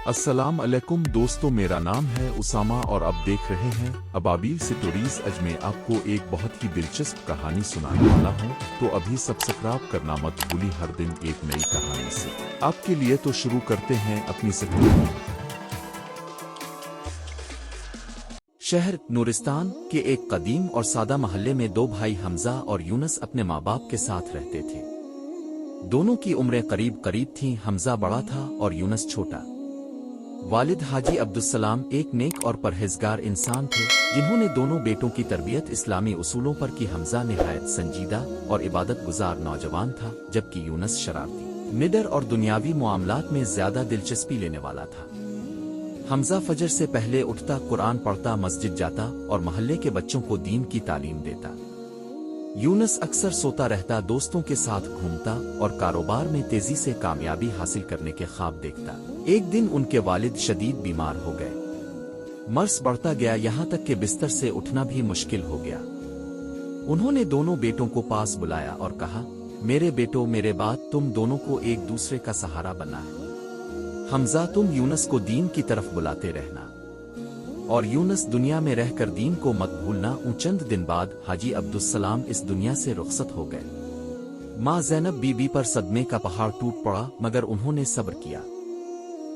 अस्सलाम अलैकुम दोस्तों, मेरा नाम है उसामा और आप देख रहे हैं अबाबील स्टोरीज। आज मैं आपको एक बहुत ही दिलचस्प कहानी सुनाने वाला हूं, तो अभी सब्सक्राइब करना मत भूलिए। हर दिन एक नई कहानी से आपके लिए। तो शुरू करते हैं अपनी कहानी। शहर नूरिस्तान के एक कदीम और सादा महल्ले में दो भाई हमजा और यूनस अपने माँ बाप के साथ रहते थे। दोनों की उम्रें करीब करीब थीं। हमजा बड़ा था और यूनस छोटा। वालिद हाजी अब्दुस्सलाम एक नेक और परहेजगार इंसान थे, जिन्होंने दोनों बेटों की तरबियत इस्लामी उसूलों पर की। हमजा निहायत संजीदा और इबादत गुजार नौजवान था, जबकि यूनस शरारती, निडर और दुनियावी मामलात में ज्यादा दिलचस्पी लेने वाला था। हमजा फजर से पहले उठता, कुरान पढ़ता, मस्जिद जाता और महल्ले के बच्चों को दीन की तालीम देता। यूनस अक्सर सोता रहता, दोस्तों के साथ घूमता और कारोबार में तेजी से कामयाबी हासिल करने के ख्वाब देखता। एक दिन उनके वालिद शदीद बीमार हो गए। मर्स बढ़ता गया, यहाँ तक कि बिस्तर से उठना भी मुश्किल हो गया। उन्होंने दोनों बेटों को पास बुलाया और कहा, मेरे बेटों, मेरे बाद तुम दोनों को एक दूसरे का सहारा बनना है। हमजा, तुम यूनस को दीन की तरफ बुलाते रहना, और यूनस, दुनिया में रहकर दीन को मत भूलना। चंद दिन बाद हाजी अब्दुस्सलाम इस दुनिया से रुखसत हो गए। माँ ज़ैनब बीबी पर सदमे का पहाड़ टूट पड़ा, मगर उन्होंने सब्र किया।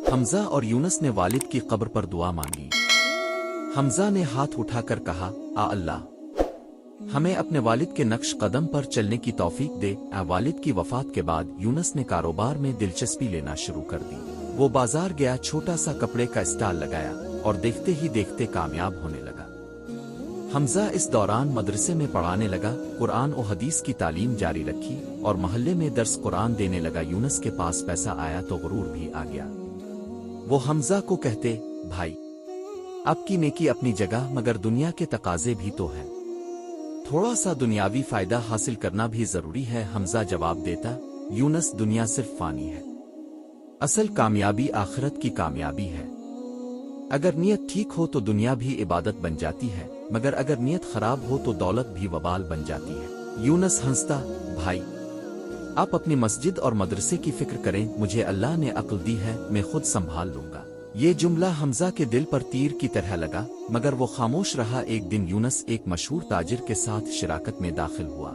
हमजा और यूनस ने वालिद की कब्र पर दुआ मांगी। हमजा ने हाथ उठाकर कहा, आ अल्लाह, हमें अपने वालिद के नक्श कदम पर चलने की तौफीक दे। वालिद की वफात के बाद यूनस ने कारोबार में दिलचस्पी लेना शुरू कर दी। वो बाजार गया, छोटा सा कपड़े का स्टॉल लगाया और देखते ही देखते कामयाब होने लगा। हमजा इस दौरान मदरसे में पढ़ाने लगा, कुरान और हदीस की तालीम जारी रखी और महल्ले में दर्स कुरान देने लगा। यूनस के पास पैसा आया तो गुरूर भी आ गया। वो हमजा को कहते, भाई, आपकी नेकी अपनी जगह, मगर दुनिया के तकाजे भी तो हैं। थोड़ा सा दुनियावी फायदा हासिल करना भी जरूरी है। हमजा जवाब देता, यूनस, दुनिया सिर्फ फानी है, असल कामयाबी आखिरत की कामयाबी है। अगर नीयत ठीक हो तो दुनिया भी इबादत बन जाती है, मगर अगर नीयत खराब हो तो दौलत भी वबाल बन जाती है। यूनस हंसता, भाई, आप अपनी मस्जिद और मदरसे की फिक्र करें, मुझे अल्लाह ने अक्ल दी है, मैं खुद संभाल लूंगा। ये जुमला हमजा के दिल पर तीर की तरह लगा, मगर वो खामोश रहा। एक दिन यूनस एक मशहूर ताजिर के साथ शिराकत में दाखिल हुआ।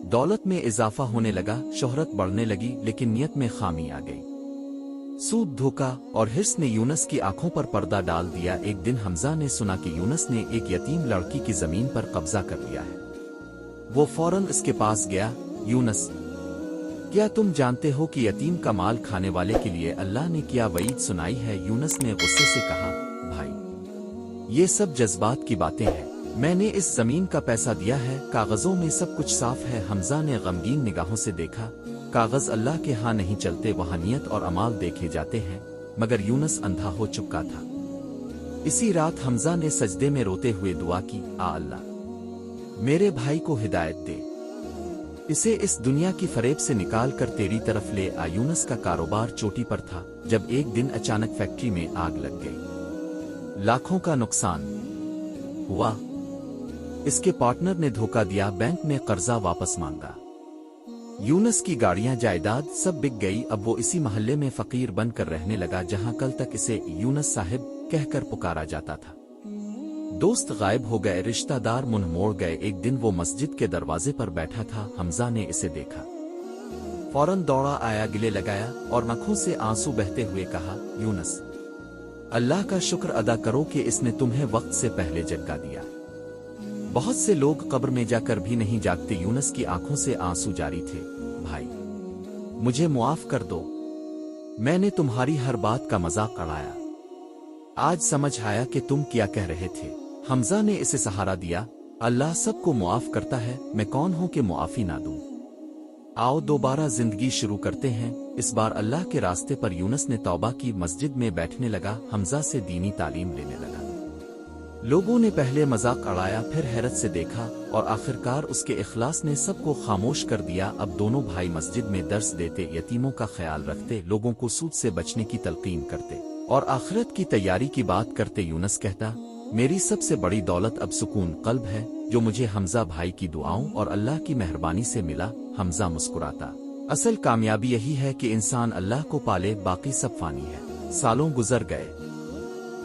दौलत में इजाफा होने लगा, शोहरत बढ़ने लगी, लेकिन नियत में खामी आ गई। सूद, धोखा और हिर्स ने यूनस की आंखों पर पर्दा डाल दिया। एक दिन हमजा ने सुना कि यूनस ने एक यतीम लड़की की जमीन पर कब्जा कर लिया है। वो फौरन इसके पास गया। यूनस, क्या तुम जानते हो कि यतीम का माल खाने वाले के लिए अल्लाह ने क्या वईद सुनाई है? यूनस ने गुस्से से कहा, भाई, ये सब जज्बात की बातें हैं। मैंने इस जमीन का पैसा दिया है, कागजों में सब कुछ साफ है। हमजा ने गमगीन निगाहों से देखा। कागज अल्लाह के यहाँ नहीं चलते, वहाँ नियत और अमाल देखे जाते हैं। मगर यूनस अंधा हो चुका था। इसी रात हमजा ने सजदे में रोते हुए दुआ की, आ अल्लाह, मेरे भाई को हिदायत दे, इसे इस दुनिया की फरेब से निकाल कर तेरी तरफ ले आ। यूनस का कारोबार चोटी पर था, जब एक दिन अचानक फैक्ट्री में आग लग गई। लाखों का नुकसान हुआ। इसके पार्टनर ने धोखा दिया, बैंक में कर्जा वापस मांगा। यूनस की गाड़ियां, जायदाद सब बिक गई। अब वो इसी महल्ले में फकीर बनकर रहने लगा, जहां कल तक इसे यूनस साहिब कहकर पुकारा जाता था। दोस्त गायब हो गए, रिश्तेदार मुंह मोड़ गए। एक दिन वो मस्जिद के दरवाजे पर बैठा था। हमजा ने इसे देखा, फौरन दौड़ा आया, गले लगाया और आंखों से आंसू बहते हुए कहा, यूनस, अल्लाह का शुक्र अदा करो कि इसने तुम्हें वक्त से पहले जगा दिया। बहुत से लोग कब्र में जाकर भी नहीं जागते। यूनस की आंखों से आंसू जारी थे। भाई, मुझे मुआफ कर दो, मैंने तुम्हारी हर बात का मजाक उड़ाया। आज समझ आया कि तुम क्या कह रहे थे। हमजा ने इसे सहारा दिया, अल्लाह सबको मुआफ करता है, मैं कौन हूं कि मुआफी ना दूं। आओ दोबारा जिंदगी शुरू करते हैं। इस बार अल्लाह के रास्ते पर यूनस ने तौबा की, मस्जिद में बैठने लगा, हमजा से दीनी तालीम लेने लगा। लोगों ने पहले मजाक उड़ाया, फिर हैरत से देखा और आखिरकार उसके इखलास ने सबको खामोश कर दिया। अब दोनों भाई मस्जिद में दर्स देते, यतीमों का ख्याल रखते, लोगों को सूद से बचने की तलकीन करते और आखिरत की तैयारी की बात करते। यूनस कहता, मेरी सबसे बड़ी दौलत अब सुकून कल्ब है, जो मुझे हमजा भाई की दुआओं और अल्लाह की मेहरबानी से मिला। हमजा मुस्कुराता, असल कामयाबी यही है कि इंसान अल्लाह को पाले, बाकी सब फानी है। सालों गुजर गए।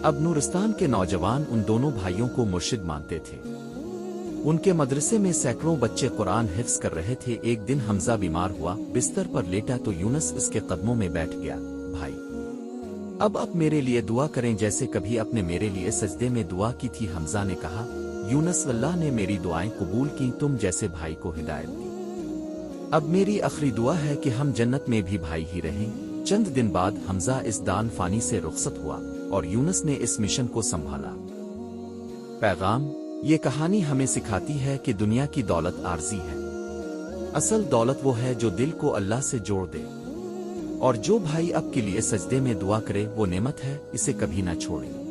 अब नूरिस्तान के नौजवान उन दोनों भाइयों को मुर्शिद मानते थे। उनके मदरसे में सैकड़ों बच्चे कुरान हिफ्ज कर रहे थे। एक दिन हमजा बीमार हुआ, बिस्तर पर लेटा तो यूनुस उसके कदमों में बैठ गया। भाई, अब मेरे लिए दुआ करें जैसे कभी अपने मेरे लिए सजदे में दुआ की थी। हमजा ने कहा, यूनुस, अल्लाह ने मेरी दुआएं कबूल की, तुम जैसे भाई को हिदायत दी। अब मेरी आखिरी दुआ है कि हम जन्नत में भी भाई ही रहें। चंद दिन बाद हमजा इस दान फानी से रुखसत हुआ और यूनुस ने इस मिशन को संभाला। पैगाम: ये कहानी हमें सिखाती है कि दुनिया की दौलत आर्जी है। असल दौलत वो है जो दिल को अल्लाह से जोड़ दे। और जो भाई आपके लिए सजदे में दुआ करे वो नेमत है, इसे कभी ना छोड़ें।